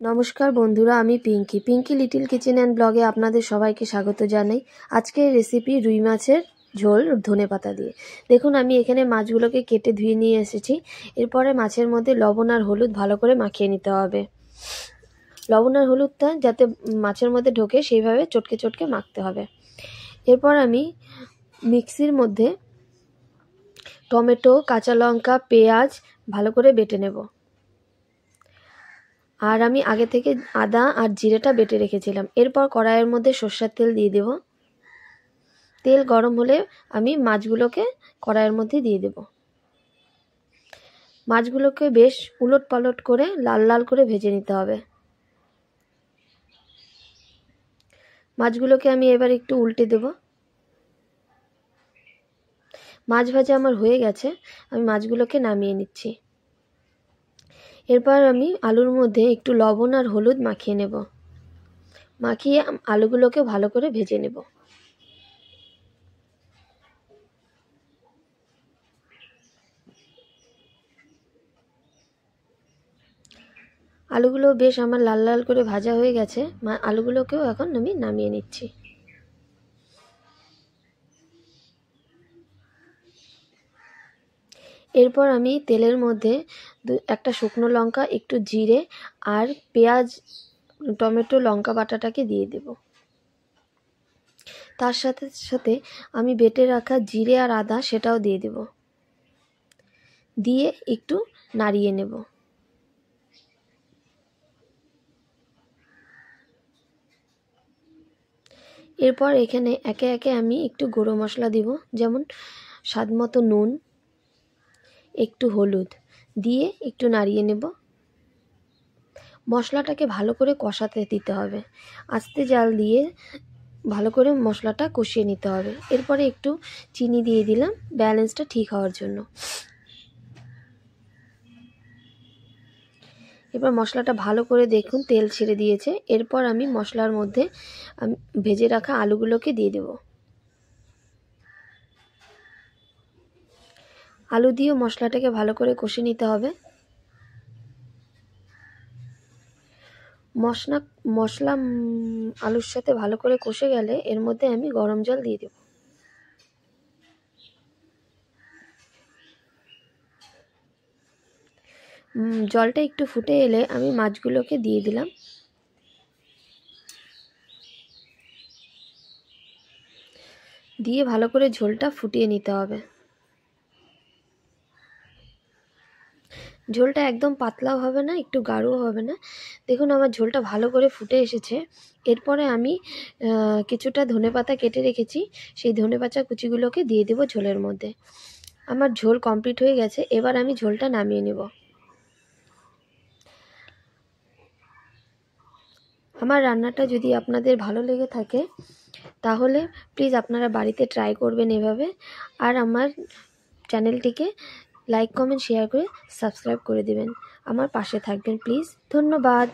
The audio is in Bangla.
নমস্কার বন্ধুরা, আমি পিঙ্কি লিটল কিচেন অ্যান্ড ব্লগে আপনাদের সবাইকে স্বাগত জানাই। আজকের রেসিপি রুই মাছের ঝোল ধনেপাতা দিয়ে। দেখুন, আমি এখানে মাছগুলোকে কেটে ধুয়ে নিয়ে এসেছি। এরপরে মাছের মধ্যে লবণ আর হলুদ ভালো করে মাখিয়ে নিতে হবে। লবণ আর হলুদটা যাতে মাছের মধ্যে ঢোকে সেইভাবে চটকে চটকে মাখতে হবে। এরপর আমি মিক্সির মধ্যে টমেটো, কাঁচা লঙ্কা, পেঁয়াজ ভালো করে বেটে নেব। আর আমি আগে থেকে আদা আর জিরেটা বেটে রেখেছিলাম। এরপর কড়াইয়ের মধ্যে সরষের তেল দিয়ে দেব। তেল গরম হলে আমি মাছগুলোকে কড়াইয়ের মধ্যে দিয়ে দেব। মাছগুলোকে বেশ উলট পালট করে লাল লাল করে ভেজে নিতে হবে। মাছগুলোকে আমি এবার একটু উল্টে দেব। মাছ ভাজা আমার হয়ে গেছে, আমি মাছগুলোকে নামিয়ে নিচ্ছি। এরপর আমি আলুর মধ্যে একটু লবণ আর হলুদ মাখিয়ে নেব। মাখিয়ে আলুগুলোকে ভালো করে ভেজে নেব। আলুগুলো বেশ আমার লাল লাল করে ভাজা হয়ে গেছে। আলুগুলোকেও এখন আমি নামিয়ে নিচ্ছি। এরপর আমি তেলের মধ্যে একটা শুকনো লঙ্কা, একটু জিরে আর পেঁয়াজ, টমেটো, লঙ্কা বাটাটাকে দিয়ে দেব। তার সাথে সাথে আমি বেটে রাখা জিরে আর আদা সেটাও দিয়ে দেব। দিয়ে একটু নাড়িয়ে নেব। এরপর এখানে একে একে আমি একটু গুঁড়ো মশলা দিব, যেমন স্বাদমতো নুন, একটু হলুদ দিয়ে একটু নাড়িয়ে নেব। মশলাটাকে ভালো করে কষাতে দিতে হবে। আস্তে জাল দিয়ে ভালো করে মশলাটা কষিয়ে নিতে হবে। এরপরে একটু চিনি দিয়ে দিলাম ব্যালেন্সটা ঠিক হওয়ার জন্য। এবার মশলাটা ভালো করে দেখুন তেল ছেড়ে দিয়েছে। এরপর আমি মশলার মধ্যে ভেজে রাখা আলুগুলোকে দিয়ে দেব। আলু দিয়ে মশলাটাকে ভালো করে কষে নিতে হবে। মশলা আলুর সাথে ভালো করে কষে গেলে এর মধ্যে আমি গরম জল দিয়ে দেব। জলটা একটু ফুটে এলে আমি মাছগুলোকে দিয়ে দিলাম। দিয়ে ভালো করে ঝোলটা ফুটিয়ে নিতে হবে। ঝোলটা একদম পাতলাও হবে না, একটু গাঢ়ও হবে না। দেখুন আমার ঝোলটা ভালো করে ফুটে এসেছে। এরপরে আমি কিছুটা ধনেপাতা কেটে রেখেছি, সেই ধনেপাতা কুচিগুলোকে দিয়ে দেব ঝোলের মধ্যে। আমার ঝোল কমপ্লিট হয়ে গেছে। এবার আমি ঝোলটা নামিয়ে নেব। আমার রান্নাটা যদি আপনাদের ভালো লেগে থাকে তাহলে প্লিজ আপনারা বাড়িতে ট্রাই করবেন এভাবে। আর আমার চ্যানেলটিকে লাইক, কমেন্ট, শেয়ার করে সাবস্ক্রাইব করে দেবেন। আমার পাশে থাকবেন প্লিজ। ধন্যবাদ।